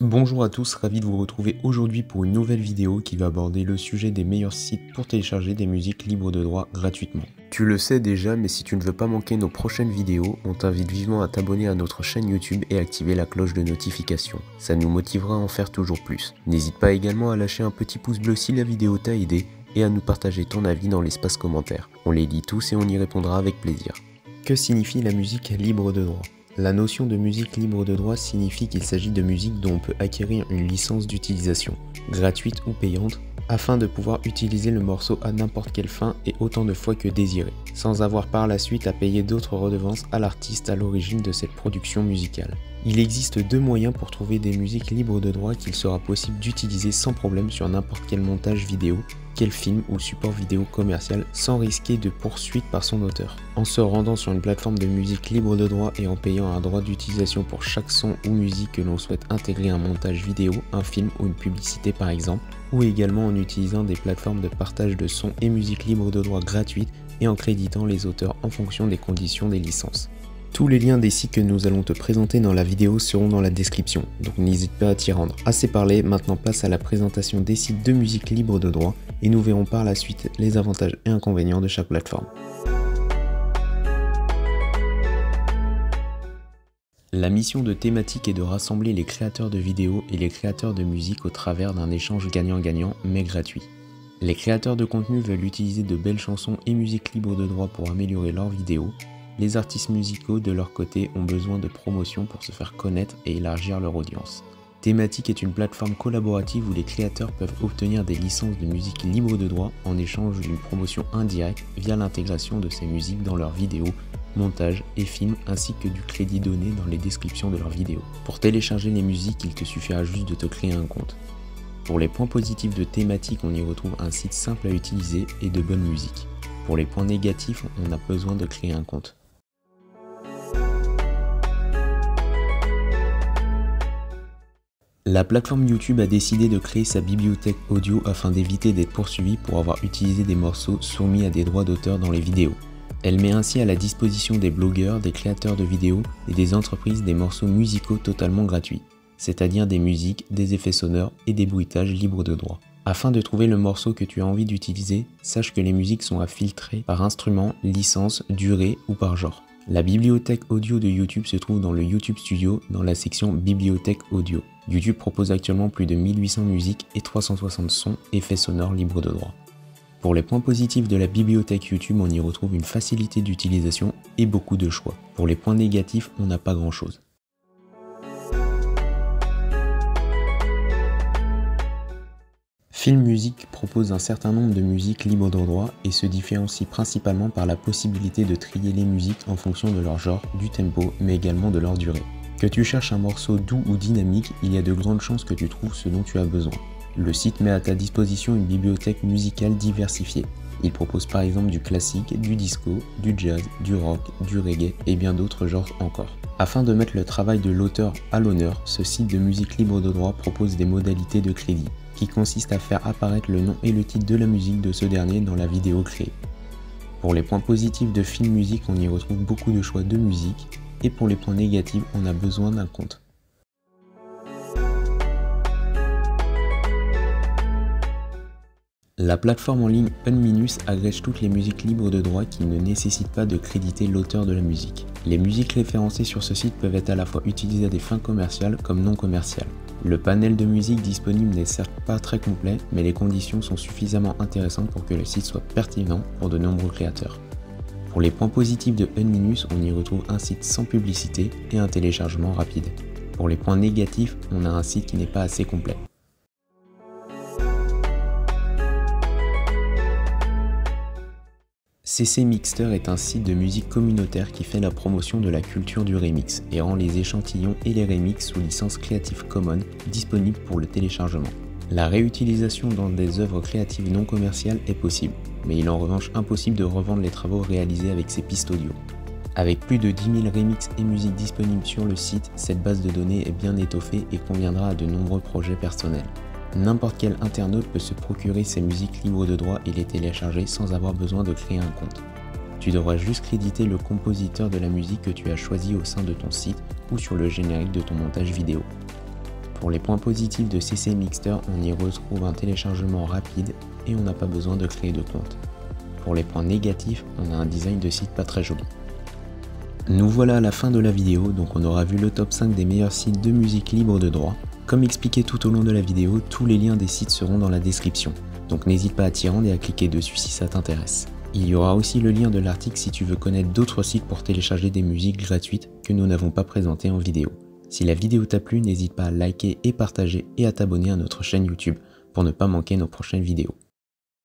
Bonjour à tous, ravi de vous retrouver aujourd'hui pour une nouvelle vidéo qui va aborder le sujet des meilleurs sites pour télécharger des musiques libres de droit gratuitement. Tu le sais déjà, mais si tu ne veux pas manquer nos prochaines vidéos, on t'invite vivement à t'abonner à notre chaîne YouTube et activer la cloche de notification. Ça nous motivera à en faire toujours plus. N'hésite pas également à lâcher un petit pouce bleu si la vidéo t'a aidé et à nous partager ton avis dans l'espace commentaire. On les lit tous et on y répondra avec plaisir. Que signifie la musique libre de droit ? La notion de musique libre de droit signifie qu'il s'agit de musique dont on peut acquérir une licence d'utilisation, gratuite ou payante, afin de pouvoir utiliser le morceau à n'importe quelle fin et autant de fois que désiré, sans avoir par la suite à payer d'autres redevances à l'artiste à l'origine de cette production musicale. Il existe deux moyens pour trouver des musiques libres de droit qu'il sera possible d'utiliser sans problème sur n'importe quel montage vidéo, quel film ou support vidéo commercial sans risquer de poursuite par son auteur. En se rendant sur une plateforme de musique libre de droit et en payant un droit d'utilisation pour chaque son ou musique que l'on souhaite intégrer à un montage vidéo, un film ou une publicité par exemple, ou également en utilisant des plateformes de partage de sons et musique libre de droit gratuites et en créditant les auteurs en fonction des conditions des licences. Tous les liens des sites que nous allons te présenter dans la vidéo seront dans la description, donc n'hésite pas à t'y rendre. Assez parlé, maintenant place à la présentation des sites de musique libre de droit et nous verrons par la suite les avantages et inconvénients de chaque plateforme. La mission de Thématique est de rassembler les créateurs de vidéos et les créateurs de musique au travers d'un échange gagnant-gagnant mais gratuit. Les créateurs de contenu veulent utiliser de belles chansons et musique libre de droit pour améliorer leurs vidéos. Les artistes musicaux, de leur côté, ont besoin de promotion pour se faire connaître et élargir leur audience. Thématique est une plateforme collaborative où les créateurs peuvent obtenir des licences de musique libre de droit en échange d'une promotion indirecte via l'intégration de ces musiques dans leurs vidéos, montages et films ainsi que du crédit donné dans les descriptions de leurs vidéos. Pour télécharger les musiques, il te suffira juste de te créer un compte. Pour les points positifs de Thématique, on y retrouve un site simple à utiliser et de bonne musique. Pour les points négatifs, on a besoin de créer un compte. La plateforme YouTube a décidé de créer sa bibliothèque audio afin d'éviter d'être poursuivie pour avoir utilisé des morceaux soumis à des droits d'auteur dans les vidéos. Elle met ainsi à la disposition des blogueurs, des créateurs de vidéos et des entreprises des morceaux musicaux totalement gratuits, c'est-à-dire des musiques, des effets sonores et des bruitages libres de droit. Afin de trouver le morceau que tu as envie d'utiliser, sache que les musiques sont à filtrer par instrument, licence, durée ou par genre. La bibliothèque audio de YouTube se trouve dans le YouTube Studio dans la section Bibliothèque audio. YouTube propose actuellement plus de 1800 musiques et 360 sons, effets sonores libres de droit. Pour les points positifs de la bibliothèque YouTube, on y retrouve une facilité d'utilisation et beaucoup de choix. Pour les points négatifs, on n'a pas grand chose. Film Music propose un certain nombre de musiques libres de droit et se différencie principalement par la possibilité de trier les musiques en fonction de leur genre, du tempo, mais également de leur durée. Que tu cherches un morceau doux ou dynamique, il y a de grandes chances que tu trouves ce dont tu as besoin. Le site met à ta disposition une bibliothèque musicale diversifiée. Il propose par exemple du classique, du disco, du jazz, du rock, du reggae et bien d'autres genres encore. Afin de mettre le travail de l'auteur à l'honneur, ce site de musique libre de droit propose des modalités de crédit, qui consistent à faire apparaître le nom et le titre de la musique de ce dernier dans la vidéo créée. Pour les points positifs de Film Music, on y retrouve beaucoup de choix de musique, et pour les points négatifs, on a besoin d'un compte. La plateforme en ligne Unminus agrège toutes les musiques libres de droit qui ne nécessitent pas de créditer l'auteur de la musique. Les musiques référencées sur ce site peuvent être à la fois utilisées à des fins commerciales comme non commerciales. Le panel de musique disponible n'est certes pas très complet, mais les conditions sont suffisamment intéressantes pour que le site soit pertinent pour de nombreux créateurs. Pour les points positifs de Unminus, on y retrouve un site sans publicité et un téléchargement rapide. Pour les points négatifs, on a un site qui n'est pas assez complet. CC Mixter est un site de musique communautaire qui fait la promotion de la culture du remix et rend les échantillons et les remixes sous licence Creative Commons disponibles pour le téléchargement. La réutilisation dans des œuvres créatives non commerciales est possible, mais il est en revanche impossible de revendre les travaux réalisés avec ces pistes audio. Avec plus de 10 000 remixes et musiques disponibles sur le site, cette base de données est bien étoffée et conviendra à de nombreux projets personnels. N'importe quel internaute peut se procurer ces musiques libres de droit et les télécharger sans avoir besoin de créer un compte. Tu devras juste créditer le compositeur de la musique que tu as choisi au sein de ton site ou sur le générique de ton montage vidéo. Pour les points positifs de CC Mixter, on y retrouve un téléchargement rapide et on n'a pas besoin de créer de compte. Pour les points négatifs, on a un design de site pas très joli. Nous voilà à la fin de la vidéo, donc on aura vu le top 5 des meilleurs sites de musique libre de droit. Comme expliqué tout au long de la vidéo, tous les liens des sites seront dans la description, donc n'hésite pas à t'y rendre et à cliquer dessus si ça t'intéresse. Il y aura aussi le lien de l'article si tu veux connaître d'autres sites pour télécharger des musiques gratuites que nous n'avons pas présentées en vidéo. Si la vidéo t'a plu, n'hésite pas à liker et partager et à t'abonner à notre chaîne YouTube pour ne pas manquer nos prochaines vidéos.